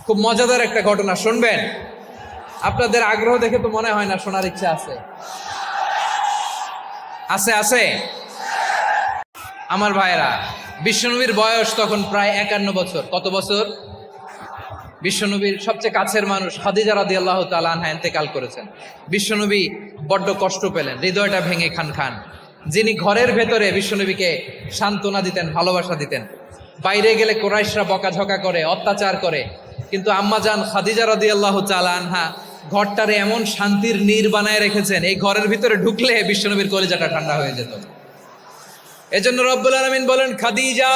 খুব মজাদার একটা ঘটনা শুনবেন। আপনাদের আগ্রহ দেখে তো মনে হয় না শোনার ইচ্ছা আছে। আছে আছে আমার ভাইয়েরা, বিশ্বনবীর বয়স তখন প্রায় 51 বছর। কত বছর? বিশ্বনবীর সবচেয়ে কাছের মানুষ খাদিজা রাদিয়াল্লাহু তাআলা আনহা ইন্তেকাল করেছেন। বিশ্বনবী বড্ড কষ্ট পেলেন, হৃদয়টা ভেঙে খান খান। যিনি ঘরের ভেতরে বিশ্বনবীকে সান্ত্বনা দিতেন, ভালোবাসা দিতেন, বাইরে গেলে কুরাইশরা বকাঝকা করে, অত্যাচার করে, কিন্তু আম্মাজান খাদিজা রাদিয়াল্লাহু তাআলা আনহা ঘরটারে এমন শান্তির নীর বানায় রেখেছেন, এই ঘরের ভিতরে ঢুকলে বিশ্বনবীর কলিজাটা ঠান্ডা হয়ে যেত। এজন্য রব্বুল আলামিন বলেন, খাদিজা,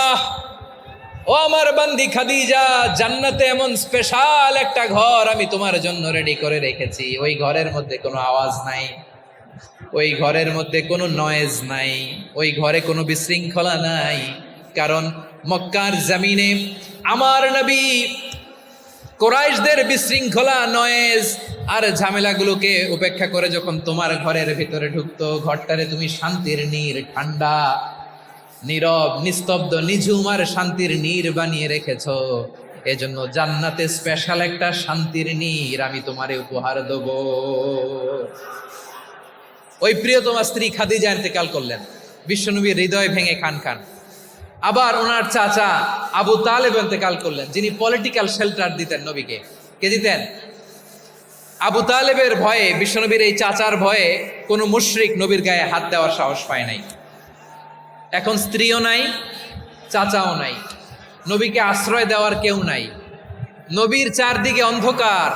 ও আমার বান্দি খাদিজা, জান্নাতে এমন স্পেশাল একটা ঘর আমি তোমার জন্য রেডি করে রেখেছি। ওই ঘরের মধ্যে কোনো আওয়াজ নাই, ওই ঘরের মধ্যে কোনো নয়েজ নাই, ওই ঘরে কোনো বিশৃঙ্খলা নাই। কারণ মক্কার জমিনে আমার নবী কুরাইশদের বিশৃঙ্খলা, নয়েজ আর ঝামেলাগুলোকে উপেক্ষা করে যখন তোমার ঘরের ভিতরে ঢুকতো, ঘরটারে তুমি শান্তির নীর, ঠান্ডা, নীরব, নিস্তব্ধ, নিঝুম আর শান্তির নীর বানিয়ে রেখেছ। এজন্য জান্নাতে স্পেশাল একটা শান্তির নীর আমি তোমারে উপহার দেব। ওই প্রিয়তমা স্ত্রী খাদিজা ইন্তেকাল করলেন, বিশ্বনবীর হৃদয় ভেঙে খান খান। আবার ওনার চাচা আবু তালেব ইন্তেকাল করলেন, যিনি পলিটিক্যাল শেল্টার দিতেন নবীকে। কে দিতেন? আবু তালেবের ভয়ে, বিশ্বনবীর এই চাচার ভয়ে কোনো মুশরিক নবীর গায়ে হাত দেওয়ার সাহস পায় নাই। এখন স্ত্রীও নাই, চাচাও নাই, নবীকে আশ্রয় দেওয়ার কেউ নাই, নবীর চারদিকে অন্ধকার।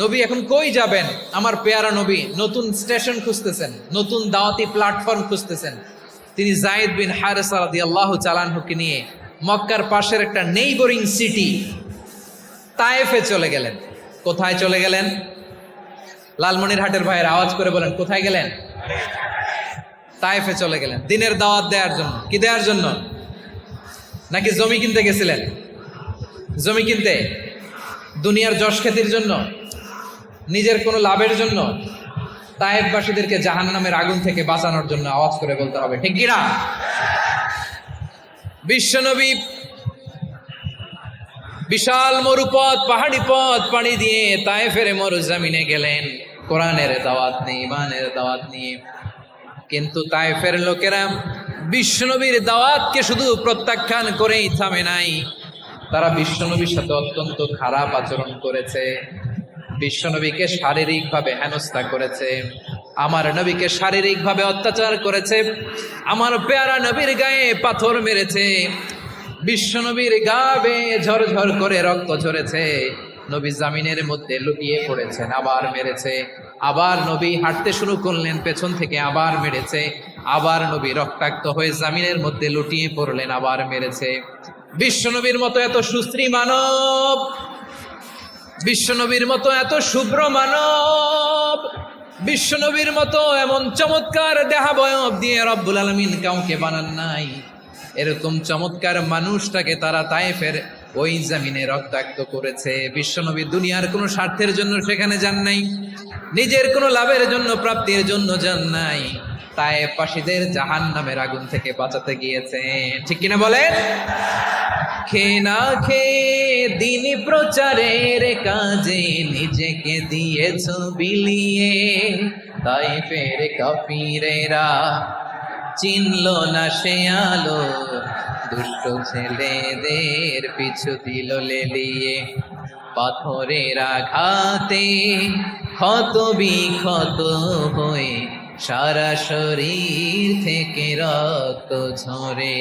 নবী এখন কই যাবেন? আমার পেয়ারা নবী নতুন স্টেশন খুঁজতেছেন, নতুন দাওয়াতি প্ল্যাটফর্ম খুঁজতেছেন। তিনি যায়েদ বিন হারেসা রাদিয়াল্লাহু তাআলা আনহুকে নিয়ে মক্কার পাশের একটা নেইবরিং সিটি তায়েফে চলে গেলেন। কোথায় চলে গেলেন? লালমনিরহাটের ভাইয়ের আওয়াজ করে বলেন, কোথায় গেলেন? তায়েফে চলে গেলেন দিনের দাওয়াত দেওয়ার জন্য। কি দেওয়ার জন্য? নাকি জমি কিনতে গেছিলেন? জমি কিনতে, দুনিয়ার যশ খ্যাতির জন্য, নিজের কোনো লাভের জন্য? তায়েফবাসীদেরকে জাহান্নামের আগুন থেকে বাঁচানোর জন্য। আওয়াজ করে বলতে হবে, ঠিক কিনা? বিশ্বনবী বিশাল মরুপথ, পাহাড়ি পথ পাড়ি দিয়ে তায়েফের মরুজমিনে গেলেন কোরআনের দাওয়াত নিয়ে, ইমানের দাওয়াত নিয়ে। কিন্তু তায়েফের লোকেরা বিশ্বনবীর দাওয়াতকে শুধু প্রত্যাখ্যান করেই থামে নাই, তারা বিশ্বনবীর সাথে অত্যন্ত খারাপ আচরণ করেছে। বিশ্বনবীকে শারীরিকভাবে হেনস্থা করেছে, আমার নবীকে শারীরিকভাবে অত্যাচার করেছে, আমার পেয়ারা নবীর গায়ে পাথর মেরেছে, বিশ্বনবীর গা বেয়ে ঝরঝর করে রক্ত ঝরেছে, নবী জামিনের মধ্যে লুটিয়ে পড়েছেন, আবার মেরেছে, আবার নবী হাঁটতে শুরু করলেন, পেছন থেকে আবার মেরেছে, আবার নবী রক্তাক্ত হয়ে জামিনের মধ্যে লুটিয়ে পড়লেন, আবার মেরেছে। বিশ্বনবীর মতো এত সুশ্রী মানব, বিশ্বনবীর মতো এত শুভ্র মানব, বিশ্বনবীর মতো এমন চমৎকার দেহাবয়ব দিয়ে রব্বুল আলামিন কাউকে বানান নাই। এরকম চমৎকার মানুষটাকে তারা তায়েফের ওই জমিনে রক্তাক্ত করেছে। বিশ্বনবী দুনিয়ার কোনো স্বার্থের জন্য সেখানে যান নাই, নিজের কোনো লাভের জন্য, প্রাপ্তির জন্য যান নাই, তায়েফবাসীদের জাহান্নামের আগুন থেকে বাঁচাতে গিয়েছেন। ঠিক কিনা বলেন? খেয়ে না খেয়ে দিন প্রচারের কাজে নিজেকে দিয়েছ বিলিয়ে, তায়েফের কাফিরেরা চিনল না সে আলো, দুষ্ট ছেলেদের পিছু দিল লেলিয়ে, পাথরের আঘাতে ক্ষত বিক্ষত হয়ে সারা শরীর থেকে রক্ত ঝরে।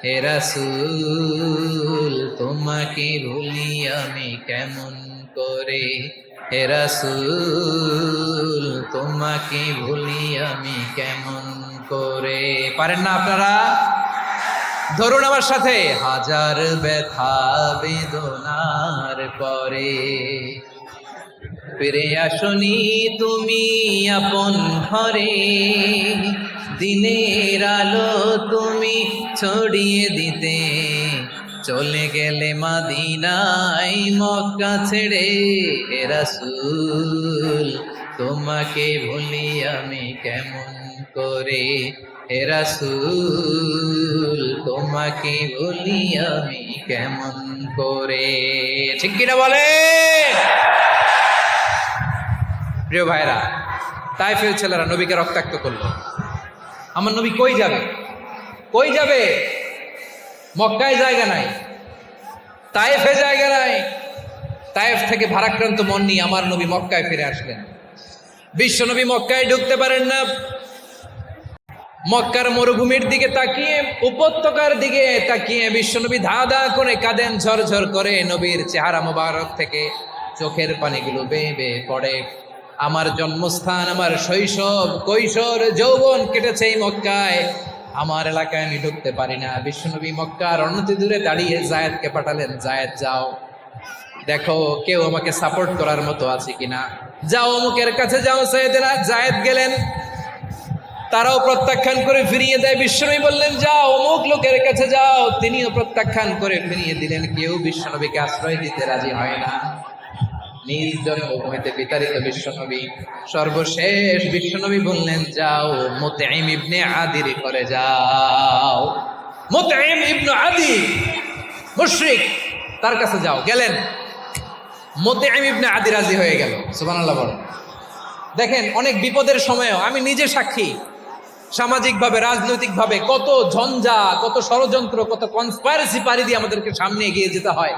হে রাসূল তোমাকে ভুলি আমি কেমন করে, হে রাসূল তোমাকে ভুলি আমি কেমন করে। পারেন না আপনারা? ধরুন আমার সাথে, হাজার ব্যথা বেদনার পরে ফিরে আসনি তুমি আপন ঘরে, দিনের আলো তুমি ছড়িয়ে দিতে চলে গেলে মদিনায় মক্কা ছেড়ে। হে রাসূল তোমাকে ভুলি আমি কেমন করে, হে রাসূল তোমাকে বলি আমি কেমন করে, ঠিক কিনা বলে? প্রিয় ভাইরা, তায়েফের ছেলেরা নবীকে রক্তাক্ত করলো। আমার নবী কই যাবে? কই যাবে? মক্কায় জায়গা নাই, তায়েফে জায়গা নাই। তায়েফ থেকে ভারাক্রান্ত মন নিয়ে আমার নবী মক্কায় ফিরে আসলেন। বিশ্ব নবী মক্কায় ঢুকতে পারেন না। মক্কার মরুভূমির দিকে তাকিয়ে, উপত্যকার দিকে তাকিয়ে বিশ্বনবী ধা ধা করে কাঁদেন, ঝরঝর করে। নবীর চেহারা মোবারক থেকে চোখের পানিগুলো বেয়ে বেয়ে পড়ে। আমার জন্মস্থান, আমার শৈশব, কৈশোর, যৌবন কেটেছে এই মক্কায়। আমার এলাকায় আমি ঢুকতে পারি না। বিশ্বনবী মক্কার অনতি দূরে দাঁড়িয়ে জায়েদকে পাঠালেন, জায়েদ যাও, দেখো কেউ আমাকে সাপোর্ট করার মতো আছে কিনা, যাও অমুকের কাছে যাও। জায়েদ গেলেন, তারাও প্রত্যাখ্যান করে ফিরিয়ে দেয়। বিশ্বনবী বললেন যাও অমুক লোকের কাছে যাও, তিনিও প্রত্যাখ্যান করে ফিরিয়ে দিলেন। কেউ বিশ্বনবীকে আশ্রয় দিতে রাজি হয় না। নিজ জন্মভূমিতে বিতাড়িত বিশ্বনবী, সর্বশেষ বিশ্বনবী বললেন যাও মুতঈম ইবনে আদির ঘরে যাও। মুতঈম ইবনে আদি মুশরিক, তার কাছে যাও। গেলেন, মুতঈম ইবনে আদি রাজি হয়ে গেল। সুবহানাল্লাহ বলেন। দেখেন, অনেক বিপদের সময়ও আমি নিজে সাক্ষী, সামাজিকভাবে, রাজনৈতিকভাবে কত ঝঞ্ঝা, কত ষড়যন্ত্র, কত কনস্পাইরেসি পাড়ি দিয়ে আমাদেরকে সামনে এগিয়ে যেতে হয়।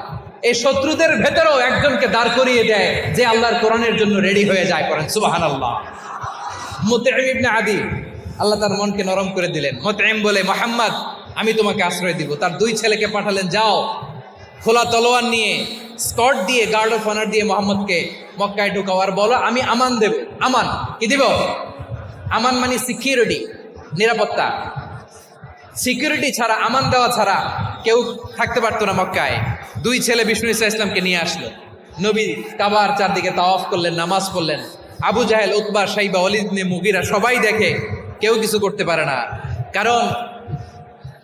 এই শত্রুদের ভেতরেও একজনকে দাঁড় করিয়ে দেয় যে আল্লাহর কোরআনের জন্য রেডি হয়ে যায়। করেন সুবহানাল্লাহ। মুতঈম ইবনে আদি, আল্লাহ তার মনকে নরম করে দিলেন। মুতঈম বলে, মুহাম্মদ আমি তোমাকে আশ্রয় দিব। তার দুই ছেলেকে পাঠালেন, যাও খোলা তলোয়ার নিয়ে, স্কট দিয়ে, গার্ড অফ অনার দিয়ে মোহাম্মদকে মক্কায় ঢুকাও, আর বলো আমি আমান দেব। আমান কি দিব? আমান মানে সিকিউরিটি, নিরাপত্তা। সিকিউরিটি ছাড়া, আমান দেওয়া ছাড়া কেউ থাকতে পারতো না মক্কায়। দুই ছেলে বিষ্ণু ইসা ইসলামকে নিয়ে আসলো। নবী কাবার চারদিকে তাওয়াফ করলেন, নামাজ পড়লেন। আবু জাহেল, উতবা, শাইবা, ওয়ালিদ ইবনে মুগীরা সবাই দেখে, কেউ কিছু করতে পারে না। কারণ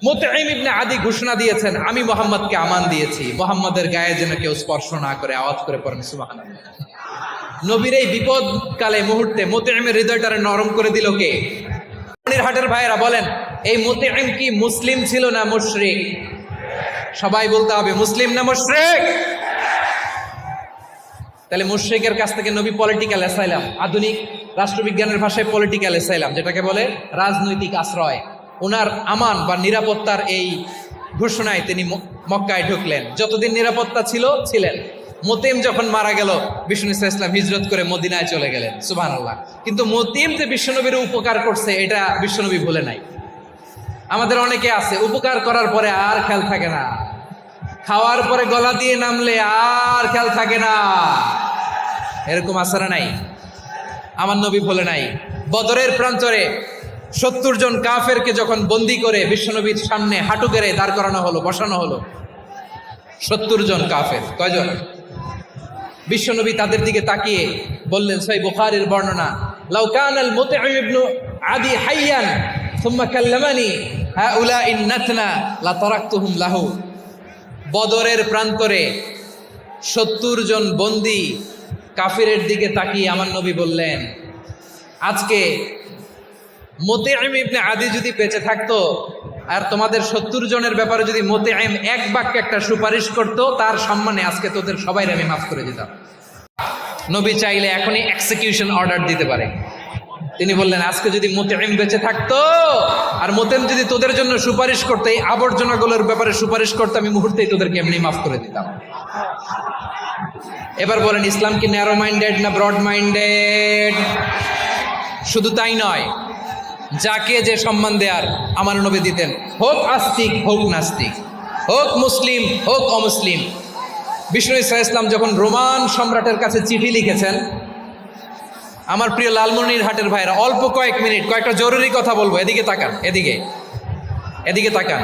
মুতঈম ইবনে আদি ঘোষণা দিয়েছেন, আমি মুহাম্মদকে আমান দিয়েছি, মুহাম্মদের গায়ে যেন কেউ স্পর্শ না করে। আওয়াজ করে পড়েন সুবহানাল্লাহ। নবীর এই বিপদকালে মুহূর্তে মুতঈমের হৃদয়টারে নরম করে দিল কে? হাটের ভাইয়েরা বলেন, এই মুতঈম কি মুসলিম ছিল না মুশরিক? সবাই বলতে হবে, মুসলিম না মুশরিক? তাহলে মুশরিকের কাছ থেকে নবী পলিটিক্যাল অ্যাসাইলাম, আধুনিক রাষ্ট্রবিজ্ঞানের ভাষায় পলিটিক্যাল অ্যাসাইলাম যেটাকে বলে, রাজনৈতিক আশ্রয়, ওনার আমান বা নিরাপত্তার এই ঘোষণায় তিনি মক্কায় ঢুকলেন। যতদিন নিরাপত্তা ছিল ছিলেন। মুতঈম যখন মারা গেল, বিষ্ণু ইসলাম হিজরত করে মদিনায় চলে গেলেন। সুবহানাল্লাহ। কিন্তু মুতঈম যে বিশ্বনবীর উপকার করছে এটা বিশ্বনবী ভুলে নাই। আমাদের অনেকে আছে, উপকার করার পরে আর খেয়াল থাকে না, খাওয়ার পরে গলা দিয়ে নামলে আর খেয়াল থাকে না। এরকম আসারা নাই? আমার নবী ভুলে নাই। বদরের প্রান্তরে 70 জন কাফেরকে যখন বন্দি করে বিশ্বনবীর সামনে হাঁটু গেড়ে দাঁড় করানো হলো, বসানো হলো, 70 জন কাফের। কয়জন? বিশ্বনবী তাদের দিকে তাকিয়ে বললেন, সহিহ বুখারীর বর্ণনা, লাউ কানাল মুতঈম ইবনে আদি হাইয়ান সুম্মা কাল্লামানি হাউলাইন নাতনা লা তারাকতুহুম লাহু। বদরের প্রান্তরে 70 জন বন্দী কাফিরের দিকে তাকিয়ে আমার নবী বললেন, আজকে মুতঈম ইবনে আদি যদি বেঁচে থাকতো আর তোমাদের 70 জনের ব্যাপারে যদি মুতঈম এক বাক্যে একটা সুপারিশ করত, তার সম্মানে আজকে তোদের সবাই আমি মাফ করে দিতাম। নবী চাইলে এখনই এক্সিকিউশন অর্ডার দিতে পারে। তিনি বললেন, আজকে যদি মুতঈম বেঁচে থাকতো আর মুতঈম যদি তোদের জন্য সুপারিশ করতে, এই আবর্জনাগুলোর ব্যাপারে সুপারিশ করতে, আমি মুহূর্তেই তোদেরকে এমনি মাফ করে দিতাম। এবার বলেন, ইসলাম কি ন্যারো মাইন্ডেড না ব্রড মাইন্ডেড? শুধু তাই নয়, যাকে যে সম্মান দেয়ার আমার নবী দিতেন, হোক আস্তিক হোক নাস্তিক, হোক মুসলিম হোক অমুসলিম। বিষ্ণু ইসলাম যখন রোমান সম্রাটের কাছে চিঠি লিখেছেন, আমার প্রিয় লালমনিরহাটের ভাইরা, অল্প কয়েক মিনিট কয়েকটা জরুরি কথা বলবো। এদিকে তাকান, এদিকে তাকান।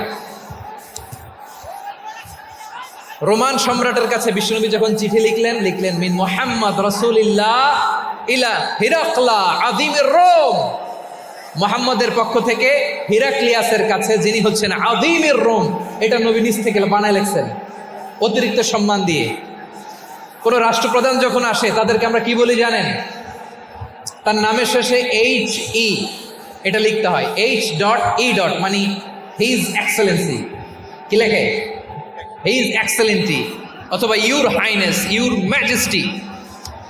রোমান সম্রাটের কাছে বিশ্বনবী যখন চিঠি লিখলেন মিন মুহাম্মদ রাসূলিল্লাহ ইলা হিরাকলা আযীমির রোম। মুহাম্মদের পক্ষ থেকে হিরাক্লিয়াসের কাছে, যিনি হচ্ছেন আযীমির রোম। এটা নবী নিজ থেকে বানায় লিখছেন, অতিরিক্ত সম্মান দিয়ে। কোন রাষ্ট্রপ্রধান যখন আসে তাদেরকে আমরা কি বলি জানেন? তার নামের শেষে HE, এটা লিখতে হয় H.E. মানে হিজ এক্সেলেন্সি। কি লেখে? হিজ এক্সেলেন্টি অথবা ইউর হাইনেস, ইউর ম্যাজেস্টি।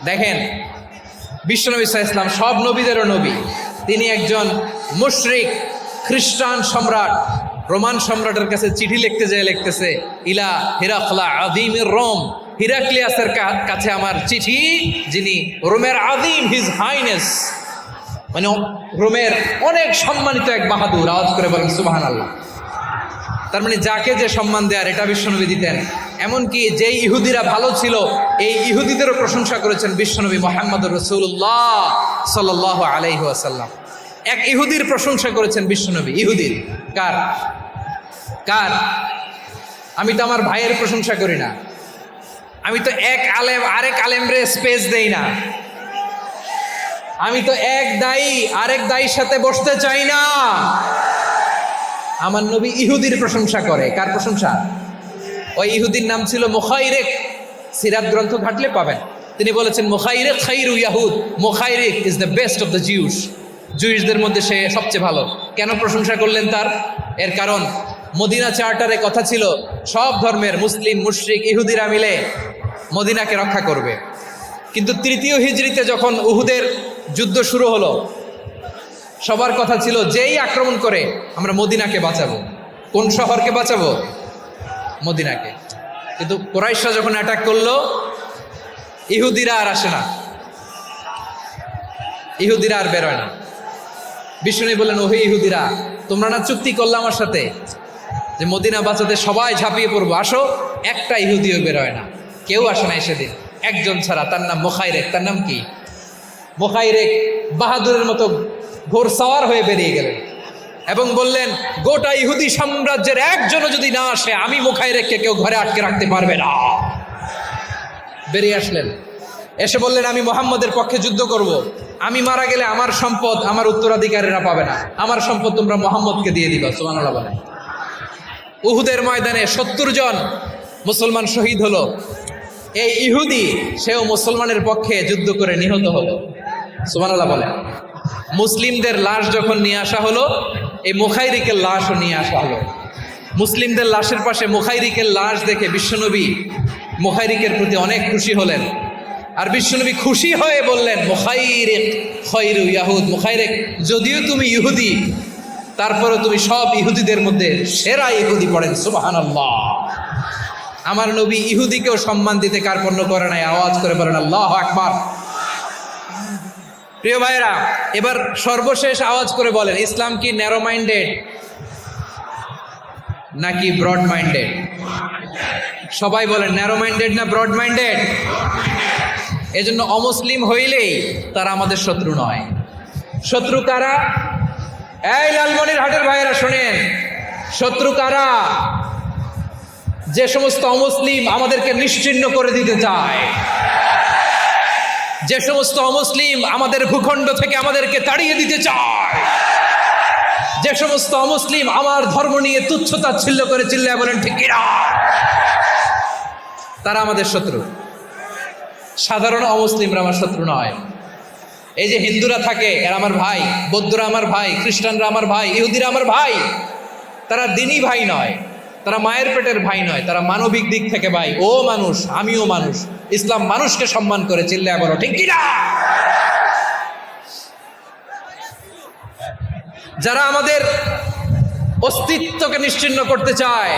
দেখেন, বিশ্বনবী সাল্লাল্লাহু আলাইহি ওয়াসাল্লাম সব নবীদেরও নবী। তিনি একজন মুশরিক খ্রিস্টান সম্রাট, রোমান সম্রাটের কাছে চিঠি লিখতে যেয়ে লিখতেছে, ইলা হিরাকলা আযীমির রোম, হিরাক্লিয়াসের কাছে আমার চিঠি, যিনি রোমের আযীম, হিজ হাইনেস, মানে রোমের অনেক সম্মানিত এক বাহাদুর। আওয়াজ করে বলেন সুবহানাল্লাহ। তার মানে যাকে যে সম্মান দেয়ার, এটা বিশ্বনবী দিতেন। এমনকি যেই ইহুদিরা ভালো ছিল, এই ইহুদিদেরও প্রশংসা করেছেন বিশ্বনবী মুহাম্মদুর রাসূলুল্লাহ সাল্লাল্লাহু আলাইহি ওয়াসাল্লাম। এক ইহুদির প্রশংসা করেছেন বিশ্বনবী। ইহুদির কার? কার? আমি তো আমার ভাইয়ের প্রশংসা করি না, আমি তো এক আলেম আরেক আলেমরে স্পেস দেই না, আমি তো এক দায়ী আরেক দায়ীর সাথে বসতে চাই না। আমার নবী ইহুদির প্রশংসা করে। কার প্রশংসা? ওই ইহুদির নাম ছিল মুখাইরিক। সিরাত গ্রন্থ ঘাটলে পাবেন। তিনি বলেছেন মুখাইরিক খাইরু ইয়াহুদ, Mukhayriq is the best of the Jews. জুইশদের মধ্যে সে সবচেয়ে ভালো। কেন প্রশংসা করলেন তার? এর কারণ মদিনা চার্টারে কথা ছিল সব ধর্মের মুসলিম, মুশরিক, ইহুদিরা মিলে মদিনাকে রক্ষা করবে। কিন্তু তৃতীয় হিজরিতে যখন উহুদের যুদ্ধ শুরু হলো, সবার কথা ছিল যেই আক্রমণ করে আমরা মদিনাকে বাঁচাবো। কোন শহরকে বাঁচাবো? মদিনাকে। কিন্তু কুরাইশরা যখন অ্যাটাক করলো, ইহুদিরা আর আসে না, ইহুদিরা আর বেরোয় না। বিষ্ণু বললেন, ওহে ইহুদিরা, তোমরা না চুক্তি করলে আমার সাথে যে মদিনা বাঁচাতে সবাই ঝাঁপিয়ে পড়বো, আসো। একটা ইহুদিও বেরোয় না, কেউ আসে না সেদিন, একজন ছাড়া। তার নাম মুখাইরেক। তার নাম কি? মুখাইরেক বাহাদুরের মতো ঘোড়সাওয়ার হয়ে বেরিয়ে গেলেন এবং বললেন, গোটা ইহুদি সাম্রাজ্যের একজনও যদি না আসে, আমি মুখাইরেককে কেউ ঘরে আটকে রাখতে পারবে না। বেরিয়ে আসলেন, এসে বললেন, আমি মুহাম্মদের পক্ষে যুদ্ধ করব। আমি মারা গেলে আমার সম্পদ আমার উত্তরাধিকারীরা পাবে না, আমার সম্পদ তোমরা মুহাম্মদকে দিয়ে দিবা। সুবহানাল্লাহ বলেন। উহুদের ময়দানে 70 জন মুসলমান শহীদ হলো। এই ইহুদি, সেও মুসলমানের পক্ষে যুদ্ধ করে নিহত হলো। সুবহানাল্লাহ বলেন। মুসলিমদের লাশ যখন নিয়ে আসা হলো, এই মুখাইরিকের লাশও নিয়ে আসা হলো। মুসলিমদের লাশের পাশে মুখাইরিকের লাশ দেখে বিশ্বনবী মুখাইরিকের প্রতি অনেক খুশি হলেন। আর বিশ্বনবী খুশি হয়ে বললেন, মুখাইরিক খায়রু ইয়াহুদ, মুখাইরিক যদিও তুমি ইহুদি, তারপরে তুমি সব ইহুদিদের মধ্যে সেরা ইহুদি। পড়েন সুবহানাল্লাহ। আমার নবী ইহুদিকেও সম্মান দিতে কার্পণ্য করে নাই। আওয়াজ করে বলেন আল্লাহু আকবার। প্রিয় ভাইরা, এবার সর্বশেষ আওয়াজ করে বলেন, ইসলাম কি ন্যারো মাইন্ডেড নাকি ব্রড মাইন্ডেড? সবাই বলেন, ন্যারো মাইন্ডেড না ব্রড মাইন্ডেড? এজন্য অমুসলিম হইলেই তারা আমাদের শত্রু নয়। শত্রু কারা? এই লালমনিরহাটের ভাইয়েরা শোনেন, শত্রু কারা? যে সমস্ত অমুসলিম আমাদেরকে নিশ্চিহ্ন করে দিতে চায়, যে সমস্ত অমুসলিম আমাদের ভূখণ্ড থেকে আমাদেরকে তাড়িয়ে দিতে চায়, যে সমস্ত অমুসলিম আমার ধর্ম নিয়ে তুচ্ছ-তাচ্ছিল্য করে চিল্লায় বলেন ঠিক কিনা, তারা আমাদের শত্রু। সাধারণ অমুসলিমরা আমার শত্রু নয়। এই যে হিন্দুরা থাকে, এরা আমার ভাই, বৌদ্ধরা আমার ভাই, খ্রিস্টানরা আমার ভাই, ইহুদিরা আমার ভাই। তারা দিনই ভাই নয়, তারা মায়ের পেটের ভাই নয়, তারা মানবিক দিক থেকে ভাই। ও মানুষ, আমিও মানুষ। ইসলাম মানুষকে সম্মান করে, চিল্লায় বলো ঠিক কিনা। যারা আমাদের অস্তিত্বকে নিশ্চিহ্ন করতে চায়,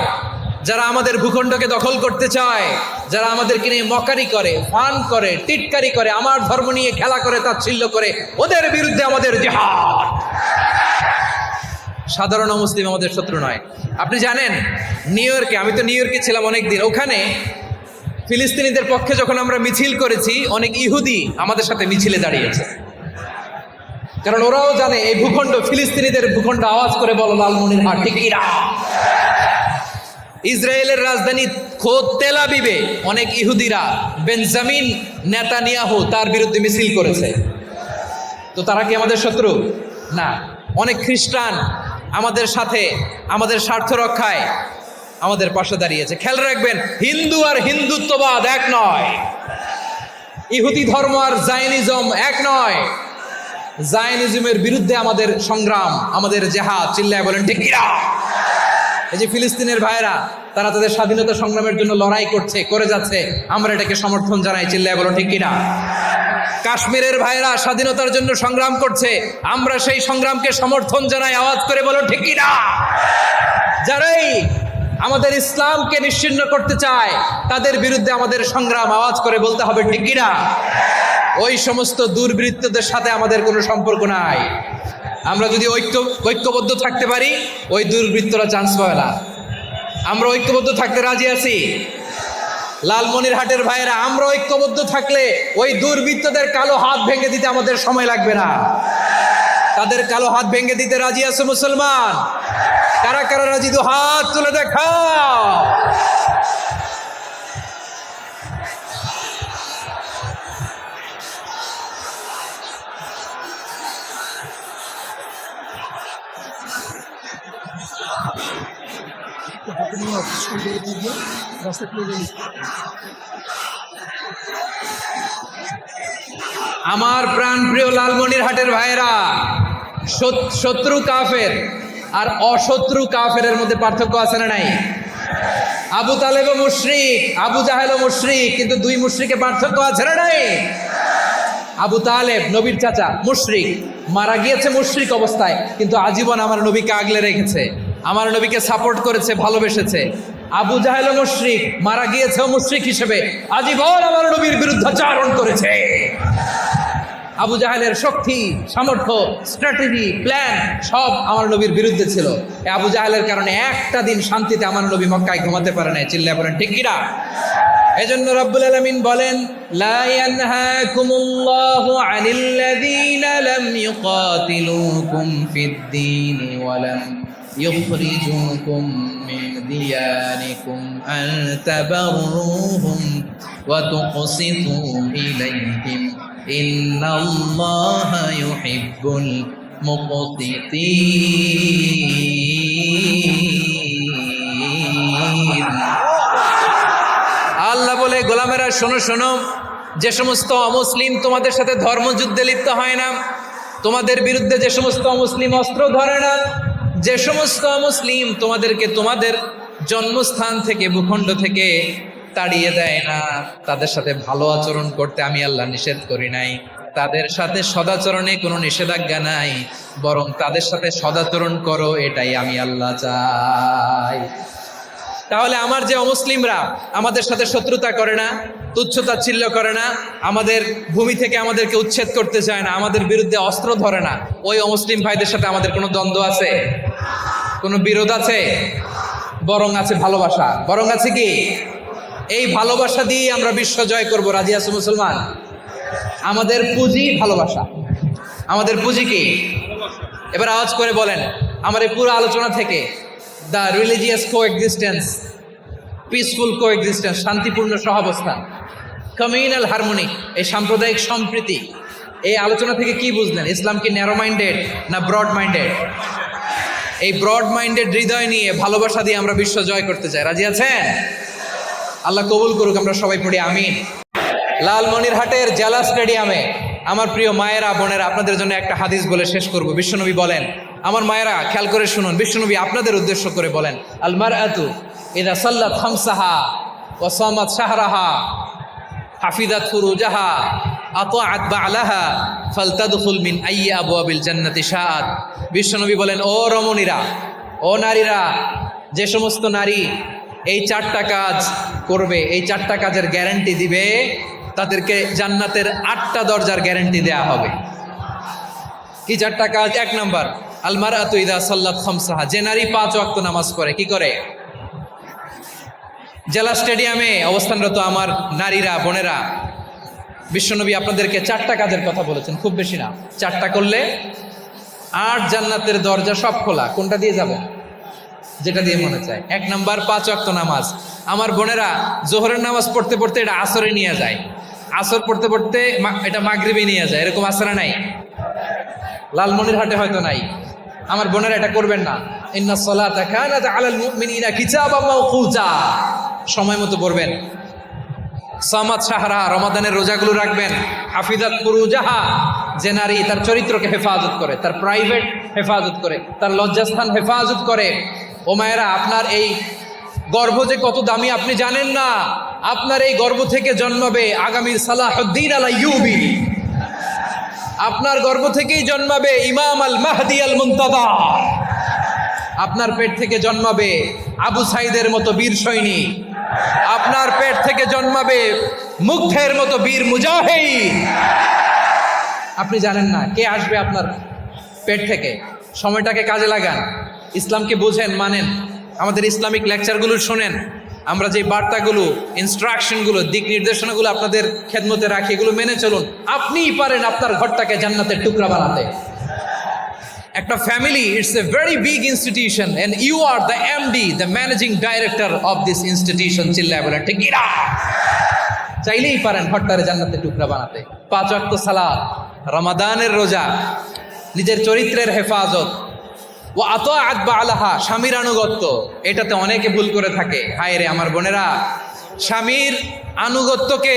যারা আমাদের ভূখণ্ডকে দখল করতে চায়, যারা আমাদেরকে নিয়ে মকারি করে, ফান করে, টিটকারি করে, আমার ধর্ম নিয়ে খেলা করে, তাচ্ছিল্য করে, ওদের বিরুদ্ধে আমাদের জিহাদ। সাধারণ মুসলিম আমাদের শত্রু নয়। আপনি জানেন নিউ ইয়র্কে, আমি তো নিউ ইয়র্কে ছিলাম অনেকদিন, ওখানে ফিলিস্তিনিদের পক্ষে যখন আমরা মিছিল করেছি, অনেক ইহুদি আমাদের সাথে মিছিলে দাঁড়িয়েছে। কারণ ওরাও জানে এই ভূখণ্ড ফিলিস্তিনিদের ভূখণ্ড। আওয়াজ করে বলো লালমনিরহাট ঠিক কিনা। ইসরায়েলের রাজধানী খোদ তেল আবিবে অনেক ইহুদিরা বেঞ্জামিন নেতানিয়াহু তার বিরুদ্ধে মিছিল করেছে। তো তারা কি আমাদের শত্রু? না। অনেক খ্রিস্টান আমাদের সাথে আমাদের স্বার্থ রক্ষায় আমাদের পাশে দাঁড়িয়েছে। খেয়াল রাখবেন, হিন্দু আর হিন্দুত্ববাদ এক নয়, ইহুদি ধর্ম আর জায়নিজম এক নয়। জায়নিজমের বিরুদ্ধে আমাদের সংগ্রাম, আমাদের জেহাদ, চিল্লায় বলেন ঠিক কিনা? এই যে ফিলিস্তিনের ভাইরা, তারা তাদের স্বাধীনতা সংগ্রামের জন্য লড়াই করছে, করে যাচ্ছে, আমরা এটাকে সমর্থন জানাই, চিল্লায় বলো ঠিক কিনা? কাশ্মীরের ভাইরা স্বাধীনতার জন্য সংগ্রাম করছে, আমরা সেই সংগ্রামকে সমর্থন জানাই, আওয়াজ করে বলো ঠিক কিনা? যারাই আমাদের ইসলামকে নিশ্চিহ্ন করতে চায় তাদের বিরুদ্ধে আমাদের সংগ্রাম, আওয়াজ করে বলতে হবে ঠিক কিনা? ওই সমস্ত দুর্বৃত্তদের সাথে আমাদের কোনো সম্পর্ক নাই। আমরা যদি ঐক্যবদ্ধ থাকতে পারি, ওই দুর্বৃত্তরা চান্স পাবে না। আমরা ঐক্যবদ্ধ থাকতে রাজি আছি। লালমনিরহাটের ভাইয়েরা, আমরা ঐক্যবদ্ধ থাকলে ওই দুর্বৃত্তদের কালো হাত ভেঙে দিতে আমাদের সময় লাগবে না। তাদের কালো হাত ভেঙে দিতে রাজি আছে মুসলমান? কারা কারা রাজি? দু হাত তুলে দেখাও। আমার প্রাণ প্রিয় লালমনিরহাটের ভাইয়েরা, শত্রু কাফের আর অশত্রু কাফেরের মধ্যে পার্থক্য আছে না নাই? আবু তালেব মুশরিক, আবু জাহেল মুশরিক, কিন্তু দুই মুশরিকে পার্থক্য আছে না নাই? আবু তালেব নবীর চাচা, মুশরিক, মারা গিয়েছে মুশরিক অবস্থায়, কিন্তু আজীবন আমার নবীকে আগলে রেখেছে, আমার নবীকে সাপোর্ট করেছে, ভালোবেসেছে। আবু জাহেল মুশরিক, মারা গিয়েছে মুশরিক হিসেবে, আজীবন আমার নবীর বিরুদ্ধাচরণ করেছে। আবু জাহেলের শক্তি, সামর্থ্য, স্ট্র্যাটেজি, প্ল্যান সব আমার নবীর বিরুদ্ধে ছিল। এই আবু জাহেলের কারণে একটা দিন শান্তিতে আমার নবী মক্কায় ঘুমাতে পারে না, চিল্লায় বলেন ঠিক কিনা? এজন্য রব্বুল আলামিন বলেন, লা ইয়ানহাকুমুল্লাহু আনিল্লাযীনা লাম ইউকাতিলুকুম ফিদ-দীন ওয়া লাম ইখরিজুকুম মিন দিয়ারিকুম আন তাবাররুহুম ওয়া তুকসিতু ইলাইহিম ইন্নাল্লাহা ইউহিব্বুল মুকসিতিন। আল্লাহ বলে, গোলামেরা শোনো শোনো, যে সমস্ত অমুসলিম তোমাদের সাথে ধর্মযুদ্ধে লিপ্ত হয় না, তোমাদের বিরুদ্ধে যে সমস্ত অমুসলিম অস্ত্র ধরে না, যে সমস্ত অমুসলিম তোমাদেরকে তোমাদের জন্মস্থান থেকে, ভূখণ্ড থেকে তাড়িয়ে দেয় না, তাদের সাথে ভালো আচরণ করতে আমি আল্লাহ নিষেধ করি নাই। তাদের সাথে সদাচরণে কোনো নিষেধাজ্ঞা নাই, বরং তাদের সাথে সদাচরণ করো, এটাই আমি আল্লাহ চাই। তাহলে আমার যে অমুসলিমরা আমাদের সাথে শত্রুতা করে না, তুচ্ছতাচ্ছিল্য করে না, আমাদের ভূমি থেকে আমাদেরকে উচ্ছেদ করতে চায় না, আমাদের বিরুদ্ধে অস্ত্র ধরে না, ওই অমুসলিম ভাইদের সাথে আমাদের কোনো দ্বন্দ্ব আছে? কোনো বিরোধ আছে? বরং আছে ভালোবাসা। বরং আছে কি? এই ভালোবাসা দিয়ে আমরা বিশ্ব জয় করব। রাজি আছে মুসলমান? আমাদের পুঁজি ভালোবাসা। আমাদের পুঁজি কি? এবার আওয়াজ করে বলেন, আমার এই পুরো আলোচনা থেকে the religious coexistence, peaceful coexistence, শান্তিপূর্ণ সহাবস্থান, কমিউনাল হারমোনি, এই সাম্প্রদায়িক সম্প্রীতি, এই আলোচনা থেকে কি বুঝলেন? ইসলাম কি ন্যারো মাইন্ডেড না ব্রড মাইন্ডেড? এই ব্রড মাইন্ডেড হৃদয় নিয়ে, ভালোবাসা দিয়ে আমরা বিশ্ব জয় করতে চাই। রাজি আছেন? আল্লাহ কবুল করুক, আমরা সবাই পড়ি আমিন। লালমনিরহাটের জেলা স্টেডিয়ামে আমার প্রিয় মায়েরা, বোনেরা, আপনাদের জন্য একটা হাদিস বলে শেষ করব। বিশ্বনবী বলেন, আমার মায়েরা খেয়াল করে শুনুন, বিশ্বনবী আপনাদের উদ্দেশ্য করে বলেন, আল মারআতু ইযা সাল্লাত খামসাহা ওয়া সামাত শাহরাহা হাফিজাত ফুরুজাহা আতাআত বা'লাহা ফালতাদখুল মিন আইয়ি আবওয়াবিল জান্নাতি শাআত। বিশ্বনবী বলেন, ও রমণীরা, ও নারীরা, যে সমস্ত নারী এই চারটা কাজ করবে, এই চারটা কাজের গ্যারান্টি দিবে, তাদেরকে জান্নাতের 8টা দরজার গ্যারান্টি দেয়া হবে। কি চারটা কাজ? 1 নাম্বার, আল মারআতু ইযা সাল্লাত খামসাহা, যে নারী 5 ওয়াক্ত নামাজ পড়ে। কি করে? জেলা স্টেডিয়ামে অবস্থানরত আমার নারীরা, বোনেরা, বিশ্বনবী আপনাদেরকে 4টা কাজের কথা বলেছেন, খুব বেশি না। 4টা করলে 8 জান্নাতের দরজা সব খোলা। কোনটা দিয়ে যাবেন? যেটা দিয়ে মনে চায়। 1 নাম্বার 5 ওয়াক্ত নামাজ। আমার বোনেরা জোহরের নামাজ পড়তে পড়তে এটা আসরে নিয়ে যায়, আসর পড়তে পড়তে এটা মাগরিবে নিয়ে যায়, এরকম আসরা নাই? লালমনিরহাটে হয়তো নাই। আমার বোনেরা এটা করবেন না। ইন্নাস সালাতা কানাত আলাল মুমিনিনা কিতাবাম মাওকুতা, সময় মতো পড়বেন। সামাত শাহরা, রমাদানের রোজাগুলো রাখবেন। হাফিজাত ফুরুজাহা, যে নারী তার চরিত্রকে হেফাজত করে, তার প্রাইভেট হেফাজত করে, তার লজ্জাস্থান হেফাজত করে। ও মায়েরা, আপনার এই গর্ভ যে কত দামি আপনি জানেন না। আপনার এই গর্ভ থেকে জন্মাবে আগামীর সালাহুদ্দিন আল আইয়ুবী। আপনার গর্ভ থেকেই জন্মাবে ইমাম আল মাহদি আল মুনতাদা। আপনার পেট থেকে জন্মাবে আবু সাইদের মতো বীর সৈনিক। আপনার পেট থেকে জন্মাবে মুগ্ধের মতো বীর মুজাহিদ। আপনি জানেন না কে আসবে আপনার পেট থেকে। সময়টাকে কাজে লাগান, ইসলামকে বোঝেন, মানেন, আমাদের ইসলামিক লেকচারগুলো শোনেন। আমরা যে বার্তাগুলো, ইনস্ট্রাকশনগুলো, দিক নির্দেশনাগুলো আপনাদের খেদমতে রাখি, এগুলো মেনে চলুন। আপনিই পারেন আপনার ঘরটাকে জান্নাতের টুকরা বানাতে। একটা family, it's a very big institution and you are the MD, the managing director of this institution. চিল্লায় বলেন ঠিক কিনা? চাইলেই পারেন ঘরটারে জান্নাতের টুকরা বানাতে। 5 ওয়াক্ত সালাত, রমাদানের রোজা, নিজের চরিত্রের হেফাজত, ও আতাআত বালাহা, স্বামীর আনুগত্য। এটাতে অনেকে ভুল করে থাকে। হায় রে আমার বোনেরা, স্বামীর আনুগত্যকে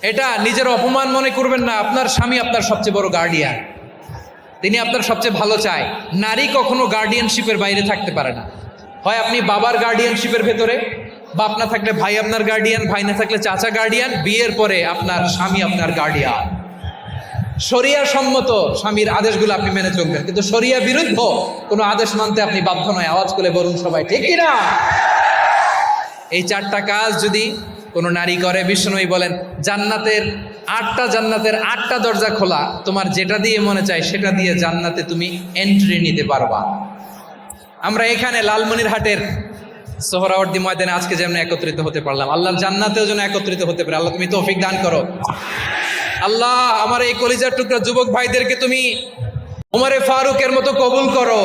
এটা নিজের অপমান মনে করবেন না। আপনার স্বামী আপনার সবচেয়ে বড় গার্ডিয়ান, তিনি আপনার সবচেয়ে ভালো চায়। নারী কখনো গার্ডিয়ানশিপের বাইরে থাকতে পারে না। হয় আপনি বাবার গার্ডিয়ানশিপের ভেতরে, বাপ না থাকলে ভাই আপনার গার্ডিয়ান, ভাই না থাকলে চাচা গার্ডিয়ান, বিয়ের পরে আপনার স্বামী আপনার গার্ডিয়ান। শরিয়া সম্মত স্বামীর আদেশগুলো আপনি মেনে চলবেন, কিন্তু শরিয়া বিরুদ্ধ কোনো আদেশ মানতে আপনি বাধ্য নয়। আওয়াজ করে বলুন সবাই ঠিক কিনা? এই 4টা কাজ যদি কোনো নারী করে, বিশ্বনবী বলেন জান্নাতের 8টা দরজা খোলা, তোমার যেটা দিয়ে মনে চায় সেটা দিয়ে জান্নাতে তুমি এন্ট্রি নিতে পারবা। আমরা এখানে লালমনিরহাটের সোহরাওয়ার্দী ময়দানে আজকে যেমন একত্রিত হতে পারলাম, আল্লাহর জান্নাতেও যেন একত্রিত হতে পারে। আল্লাহ তুমি তৌফিক দান করো। আল্লাহ আমার এই কলিজার টুকরা যুবক ভাইদেরকে তুমি ওমরে ফারুকের মতো কবুল করো।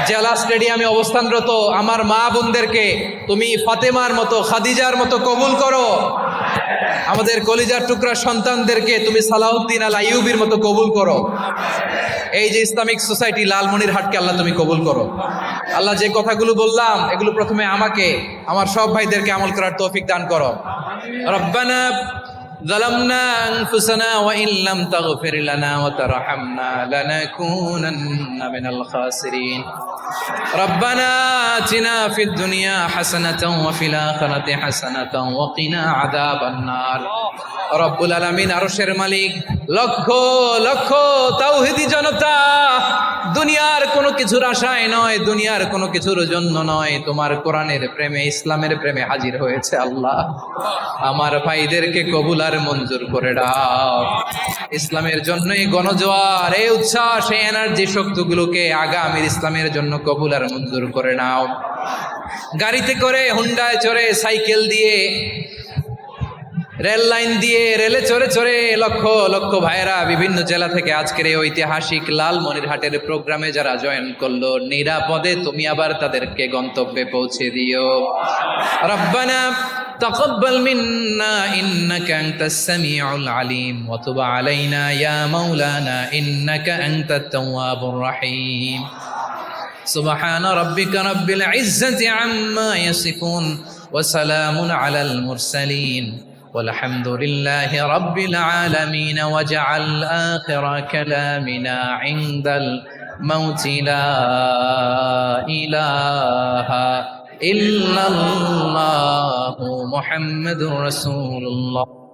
জেলা স্টেডিয়ামে অবস্থানরত আমার মা বোনদেরকে তুমি ফাতেমার মতো, খাদিজার মতো কবুল করো। আমাদের কলিজার টুকরা সন্তানদেরকে তুমি সালাউদ্দিন আল আইয়ুবীর মতো কবুল করো। এই যে ইসলামিক সোসাইটি লালমনিরহাটকে আল্লাহ তুমি কবুল করো। আল্লাহ যে কথাগুলো বললাম এগুলো প্রথমে আমাকে, আমার সব ভাইদেরকে আমল করার তৌফিক দান করো। রব্বানা ظلمنا أنفسنا وإن لم تغفر لنا وترحمنا لنكونن من الخاسرين ربنا آتنا في الدنيا حسنة وفي الآخرة حسنة وقنا عذاب النار রব্বুল আলামিন আরশের মালিক, লক্ষ লক্ষ তাওহীদি জনতা দুনিয়ার কোনো কিছুর আশায় নয়, দুনিয়ার কোনো কিছুর জন্য নয়, তোমার কোরআনের প্রেমে, ইসলামের প্রেমে হাজির হয়েছে। আল্লাহ আমার ভাইদেরকে কবুল আর মঞ্জুর করে দাও। ইসলামের জন্য এই গণজোয়ার, এই উচ্ছ্বাস, এই এনার্জি শক্তিগুলোকে আগামীর ইসলামের জন্য কবুল আর মঞ্জুর করে নাও। গাড়িতে করে, হুন্ডায় চড়ে, সাইকেল দিয়ে, রেল লাইন দিয়ে, রেলে চড়ে চড়ে লক্ষ লক্ষ ভাইয়েরা বিভিন্ন জেলা থেকে আজকের এই ঐতিহাসিক লালমনিরহাটের প্রোগ্রামে যারা জয়েন করলো, নিরাপদে তুমি আবার তাদেরকে গন্তব্যে পৌঁছে দিও। রব্বানা তাকাব্বাল মিন্না ইন্নাকা আনতাস সামিউল আলিম ওয়া তুব আলাইনা ইয়া মাওলানা ইন্নাকা আনতাত তাওয়াবুর রহিম। সুবহানা রাব্বিকা রাব্বিল ইজ্জাতি আম্মা ইয়াসিফুন ওয়া সালামুন আলাল মুরসালিন والحمد لله رب العالمين واجعل آخر كلامنا عند الموت لا إله إلا الله محمد رسول الله.